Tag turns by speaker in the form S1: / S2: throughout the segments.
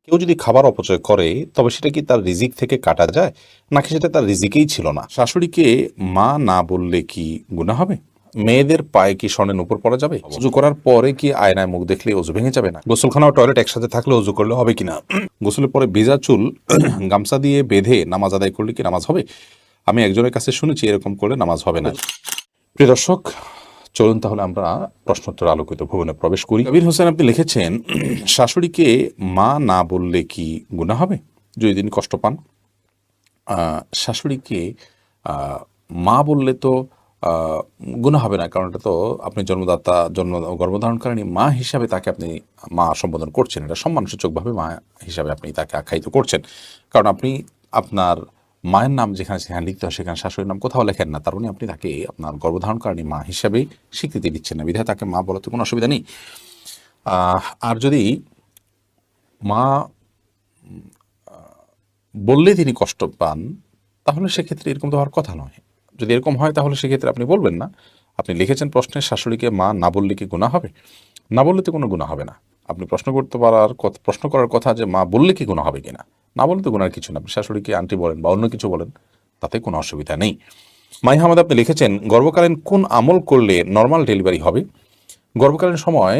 S1: কেউ যদি খাবার অপচয় করে তবে সেটা কি তার রিজিক থেকে কাটা যায়, নাকি সেটা তার রিজিকেই ছিল না? শাশুড়িকে মা না বললে কি গুনাহ হবে? মেয়েদের পায়ে কি স্বর্ণের উপর পড়া যাবে? অজু করার পরে কি আয়নায় মুখ দেখলে অজু ভেঙে যাবে না? গোসলখানা ও টয়লেট একসাথে থাকলে অজু করলে হবে কিনা? গোসলের পরে ভেজা চুল গামছা দিয়ে বেঁধে নামাজ আদায় করলে কি নামাজ হবে? আমি একজনের কাছে শুনেছি এরকম করলে নামাজ হবে না। প্রিয় দর্শক, চলুন তাহলে আমরা প্রশ্নোত্তর আলোকিত ভুবনে প্রবেশ করি। কবির হোসেন আপনি লিখেছেন, শাশুড়িকে মা না বললে কি গুনাহ হবে যদি তিনি কষ্ট পান? শাশুড়িকে মা বললে তো গুনাহ হবে না, কারণ এটা তো আপনি জন্মদাতা গর্ভধারণকারিণী মা হিসাবে তাকে আপনি মা সম্বোধন করছেন, এটা সম্মানসূচকভাবে মা হিসাবে আপনি তাকে আখ্যায়িত করছেন। কারণ আপনি আপনার মায়ের নাম যেখানে সেখানে লিখতে হয় সেখানে শাশুড়ির নাম কোথাও লেখেন না, তার মানে আপনি তাকে আপনার গর্ভধারণকারিণী মা হিসাবে স্বীকৃতি দিচ্ছেন না, বিধায় তাকে মা বলাতে কোনো অসুবিধা নেই। আর যদি মা বললে তিনি কষ্ট পান, তাহলে সেক্ষেত্রে এরকম তো হওয়ার কথা নয়। যদি এরকম হয় তাহলে সেক্ষেত্রে আপনি বলবেন না। আপনি লিখেছেন প্রশ্নে, শাশুড়িকে মা না বললে কি গুনাহ হবে? না বললে তো কোনো গুনাহ হবে না। আপনি প্রশ্ন করার কথা যে মা বললে কি গুনাহ হবে কিনা, না বললে তো গুনার কিছু না। আপনি শাশুড়িকে আন্টি বলেন বা অন্য কিছু বলেন, তাতে কোনো অসুবিধা নেই। মাই হামাদ আপনি লিখেছেন, গর্ভকালীন কোন আমল করলে নর্মাল ডেলিভারি হবে? গর্ভকালীন সময়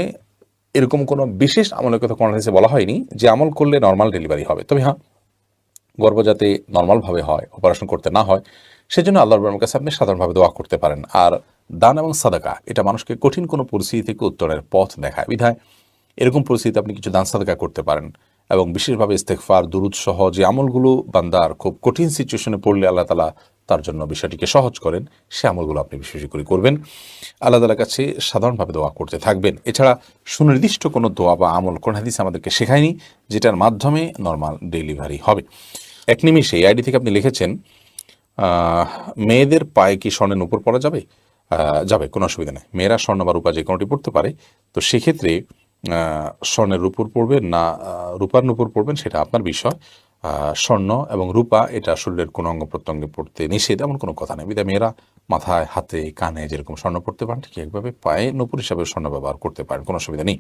S1: এরকম কোনো বিশেষ আমলের কথা কোরআন হাদিসে বলা হয়নি যে আমল করলে নর্মাল ডেলিভারি হবে। তবে হ্যাঁ, গর্ভ যাতে নর্মালভাবে হয়, অপারেশন করতে না হয়, সেজন্য আল্লাহর রহমানের কাছে আপনি সাধারণভাবে দোয়া করতে পারেন। আর দান এবং সাদাকা এটা মানুষকে কঠিন কোনো পরিস্থিতি থেকে উত্তরের পথ দেখায়, বিধায় এরকম পরিস্থিতিতে আপনি কিছু দান সাদাকা করতে পারেন। এবং বিশেষভাবে ইস্তেগফার, দুরূদ সহ যে আমলগুলো বান্দার খুব কঠিন সিচুয়েশনে পড়লে আল্লাহ তাআলা তার জন্য বিষয়টিকে সহজ করেন, সে আমলগুলো আপনি বিশেষ করে করবেন। আল্লাহ তাআলার কাছে সাধারণভাবে দোয়া করতে থাকবেন। এছাড়া সুনির্দিষ্ট কোনো দোয়া বা আমল কোরআন হাদিস আমাদেরকে শেখায়নি যেটার মাধ্যমে নর্মাল ডেলিভারি হবে। এক নিমিষে এই আইডি থেকে আপনি লিখেছেন, মেয়েদের পায়ে কি স্বর্ণের উপর পড়া যাবে? যাবে, কোনো অসুবিধা নেই। মেয়েরা স্বর্ণ বা রূপা যে কোনোটি পড়তে পারে। তো সেক্ষেত্রে স্বর্ণের উপর পড়বেন না রূপার উপর পড়বেন সেটা আপনার বিষয়। স্বর্ণ এবং রূপা এটা শরীরের কোনো অঙ্গ প্রত্যঙ্গে পড়তে নিষেধ, এমন কোনো কথা নেই। বিধায় মেয়েরা মাথায়, হাতে, কানে যেরকম স্বর্ণ পড়তে পারেন, ঠিক একভাবে পায়ে নূপুর হিসাবে স্বর্ণ ব্যবহার করতে পারেন, কোনো অসুবিধা নেই।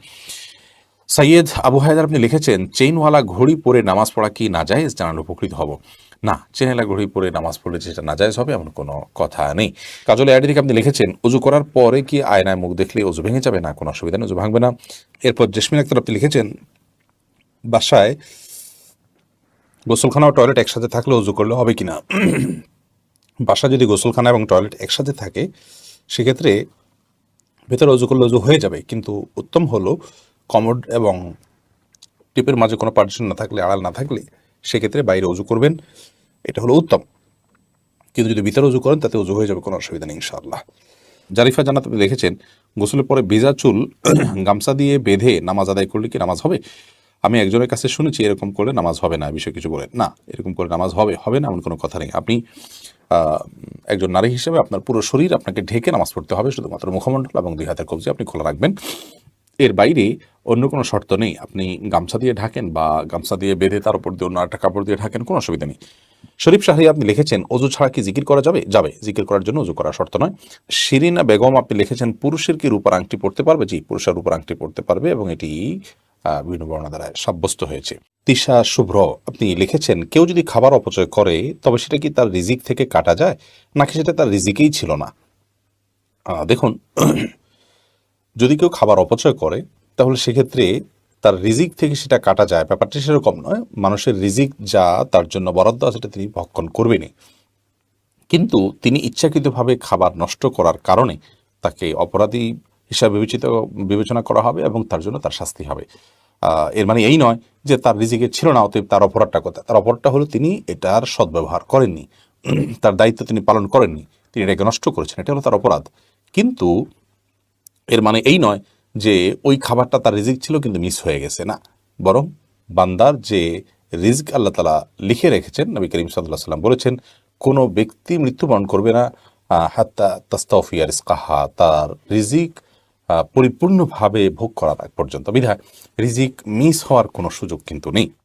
S1: সৈয়দ আবু হায়দার আপনি লিখেছেন, চেইনওয়ালা ঘড়ি পরে নামাজ পড়া কি নাজায়েজ? জানালে উপকৃত হব। না, চেইনওয়ালা ঘড়ি পরে নামাজ পড়লে যেটা নাজায়েজ হবে এমন কোনো কথা নেই। কাজল আইডি থেকে আপনি লিখেছেন, অজু করার পরে কি আয়নায় মুখ দেখলে অজু ভেঙে যাবে? না, কোনো অসুবিধা নেই, অজু ভাঙবে না। এরপর জেসমিন আক্তার আপনি লিখেছেন, বাসায় গোসলখানা ও টয়লেট একসাথে থাকলে অজু করলে হবে কিনা? বাসা যদি গোসলখানা এবং টয়লেট একসাথে থাকে সেক্ষেত্রে ভেতরে অজু করলে অজু হয়ে যাবে, কিন্তু উত্তম হলো কমোড এবং টিপের মাঝে কোনো পার্টিশন না থাকলে, আড়াল না থাকলে সেক্ষেত্রে বাইরে অজু করবেন, এটা হলো উত্তম। কিন্তু যদি ভিতরে অজু করেন তাতে অজু হয়ে যাবে, কোনো অসুবিধা নেই ইনশাআল্লাহ। জারিফা জান্নাত আপনি লিখেছেন, গোসলের পরে ভেজা চুল গামছা দিয়ে বেঁধে নামাজ আদায় করলে কি নামাজ হবে? আমি একজনের কাছে শুনেছি এরকম করলে নামাজ হবে না, বিষয়ে কিছু বলেন না। এরকম করে নামাজ হবে না এমন কোনো কথা নেই। আপনি একজন নারী হিসেবে আপনার পুরো শরীর আপনাকে ঢেকে নামাজ পড়তে হবে, শুধুমাত্র মুখমণ্ডল এবং দুই হাতের কবজি আপনি খোলা রাখবেন। এর বাইরে অন্য কোনো শর্ত নেই। আপনি গামছা দিয়ে ঢাকেন বা গামছা দিয়ে বেঁধে তার উপর দিয়ে অন্য একটা কাপড় দিয়ে ঢাকেন, কোনো অসুবিধা নেই। শরীফ শাহরি আপনি লিখেছেন, অজু ছাড়া কি জিকির করা যাবে? যাবে, জিকির করার জন্য অজু করা শর্ত নয়। শিরিনা বেগম আপনি লিখেছেন, পুরুষের কি রূপার আংটি পড়তে পারবে? জি, পুরুষের রূপার আংটি পড়তে পারবে এবং এটি বিভিন্ন বর্ণনা দ্বারা সাব্যস্ত হয়েছে। তিশা শুভ্র আপনি লিখেছেন, কেউ যদি খাবার অপচয় করে তবে সেটা কি তার রিজিক থেকে কাটা যায়, নাকি সেটা তার রিজিকেই ছিল না? দেখুন, যদি কেউ খাবার অপচয় করে তাহলে সেক্ষেত্রে তার রিজিক থেকে সেটা কাটা যায়, ব্যাপারটা সেরকম নয়। মানুষের রিজিক যা তার জন্য বরাদ্দ আছে সেটা তিনি ভক্ষণ করবেনই, কিন্তু তিনি ইচ্ছাকৃতভাবে খাবার নষ্ট করার কারণে তাকে অপরাধী হিসাবে বিবেচনা করা হবে এবং তার জন্য তার শাস্তি হবে। এর মানে এই নয় যে তার রিজিকে ছিল না, অতএব তার অপরাধটা কোথায়? তার অপরাধটা হলো তিনি এটার সদ্ব্যবহার করেননি, তার দায়িত্ব তিনি পালন করেননি, তিনি এটাকে নষ্ট করেছেন, এটা হলো তার অপরাধ। কিন্তু এর মানে এই নয় যে ওই খাবারটা তার রিজিক ছিল কিন্তু মিস হয়ে গেছে, না। বরং বান্দার যে রিজিক আল্লাহ তাআলা লিখে রেখেছেন, নবী করিম সাল্লাল্লাহু আলাইহি ওয়াসাল্লাম বলেছেন, কোনো ব্যক্তি মৃত্যুবরণ করবে না হাত্তা তাস্তাওফিয়া রিজকাহা, তার রিজিক পরিপূর্ণভাবে ভোগ করার আগ পর্যন্ত। বিধায় রিজিক মিস হওয়ার কোনো সুযোগ কিন্তু নেই।